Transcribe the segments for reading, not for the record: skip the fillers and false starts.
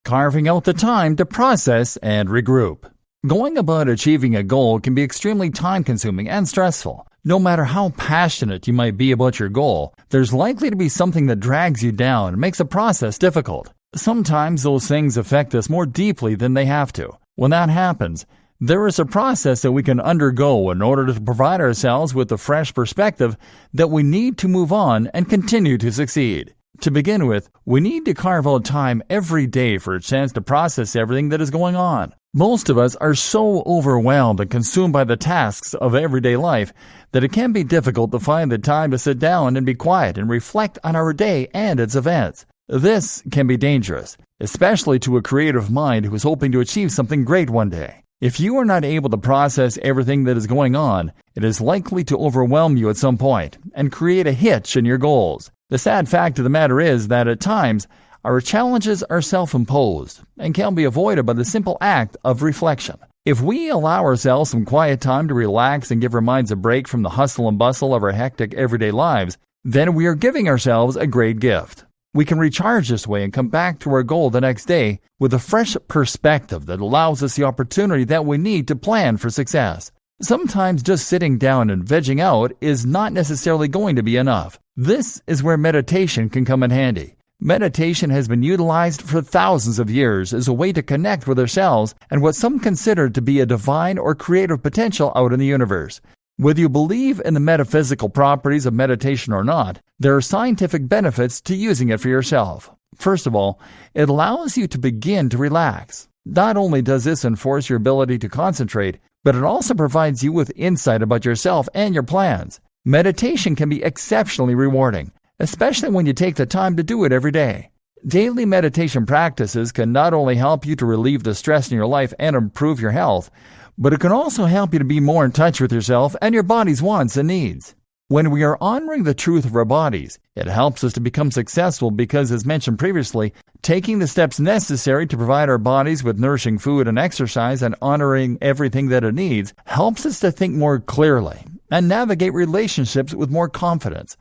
carving out the time to process and regroup. Going about achieving a goal can be extremely time-consuming and stressful. No matter how passionate you might be about your goal, there's likely to be something that drags you down and makes the process difficult. Sometimes those things affect us more deeply than they have to. When that happens, there is a process that we can undergo in order to provide ourselves with the fresh perspective that we need to move on and continue to succeed. To begin with, we need to carve out time every day for a chance to process everything that is going on. Most of us are so overwhelmed and consumed by the tasks of everyday life that it can be difficult to find the time to sit down and be quiet and reflect on our day and its events. This can be dangerous, especially to a creative mind who is hoping to achieve something great one day. If you are not able to process everything that is going on, it is likely to overwhelm you at some point and create a hitch in your goals. The sad fact of the matter is that at times, our challenges are self-imposed and can be avoided by the simple act of reflection. If we allow ourselves some quiet time to relax and give our minds a break from the hustle and bustle of our hectic everyday lives, then we are giving ourselves a great gift. We can recharge this way and come back to our goal the next day with a fresh perspective that allows us the opportunity that we need to plan for success. Sometimes just sitting down and vegging out is not necessarily going to be enough. This is where meditation can come in handy. Meditation has been utilized for thousands of years as a way to connect with ourselves and what some consider to be a divine or creative potential out in the universe. Whether you believe in the metaphysical properties of meditation or not, there are scientific benefits to using it for yourself. First of all, it allows you to begin to relax. Not only does this enforce your ability to concentrate, but it also provides you with insight about yourself and your plans. Meditation can be exceptionally rewarding, especially when you take the time to do it every day. Daily meditation practices can not only help you to relieve the stress in your life and improve your health, but it can also help you to be more in touch with yourself and your body's wants and needs. When we are honoring the truth of our bodies, it helps us to become successful because, as mentioned previously, taking the steps necessary to provide our bodies with nourishing food and exercise and honoring everything that it needs helps us to think more clearly and navigate relationships with more confidence.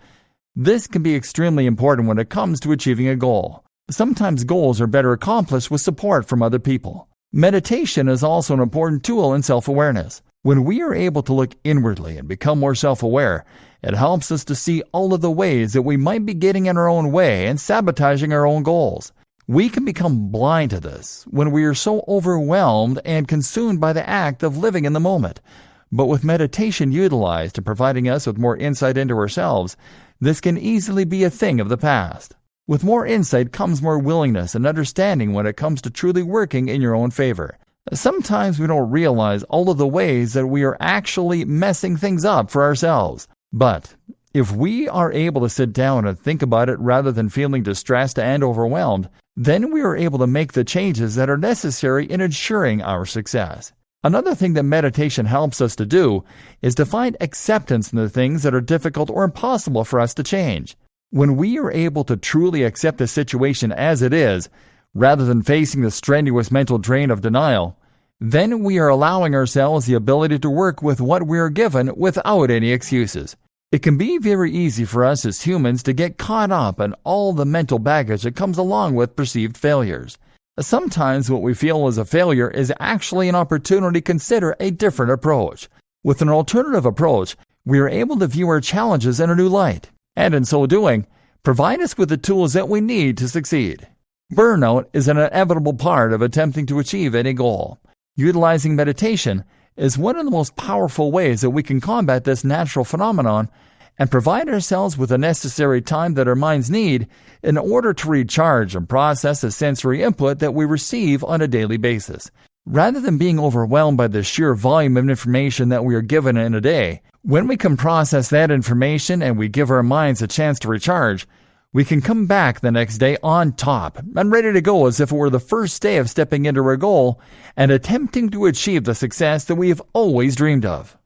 This can be extremely important when it comes to achieving a goal. Sometimes goals are better accomplished with support from other people. Meditation is also an important tool in self-awareness. When we are able to look inwardly and become more self-aware, it helps us to see all of the ways that we might be getting in our own way and sabotaging our own goals. We can become blind to this when we are so overwhelmed and consumed by the act of living in the moment. But with meditation utilized and providing us with more insight into ourselves, this can easily be a thing of the past. With more insight comes more willingness and understanding when it comes to truly working in your own favor. Sometimes we don't realize all of the ways that we are actually messing things up for ourselves. But if we are able to sit down and think about it rather than feeling distressed and overwhelmed, then we are able to make the changes that are necessary in ensuring our success. Another thing that meditation helps us to do is to find acceptance in the things that are difficult or impossible for us to change. When we are able to truly accept the situation as it is, rather than facing the strenuous mental drain of denial, then we are allowing ourselves the ability to work with what we are given without any excuses. It can be very easy for us as humans to get caught up in all the mental baggage that comes along with perceived failures. Sometimes what we feel as a failure is actually an opportunity to consider a different approach. With an alternative approach, we are able to view our challenges in a new light, and in so doing, provide us with the tools that we need to succeed. Burnout is an inevitable part of attempting to achieve any goal. Utilizing meditation is one of the most powerful ways that we can combat this natural phenomenon and provide ourselves with the necessary time that our minds need in order to recharge and process the sensory input that we receive on a daily basis. Rather than being overwhelmed by the sheer volume of information that we are given in a day, when we can process that information and we give our minds a chance to recharge, we can come back the next day on top and ready to go as if it were the first day of stepping into our goal and attempting to achieve the success that we have always dreamed of.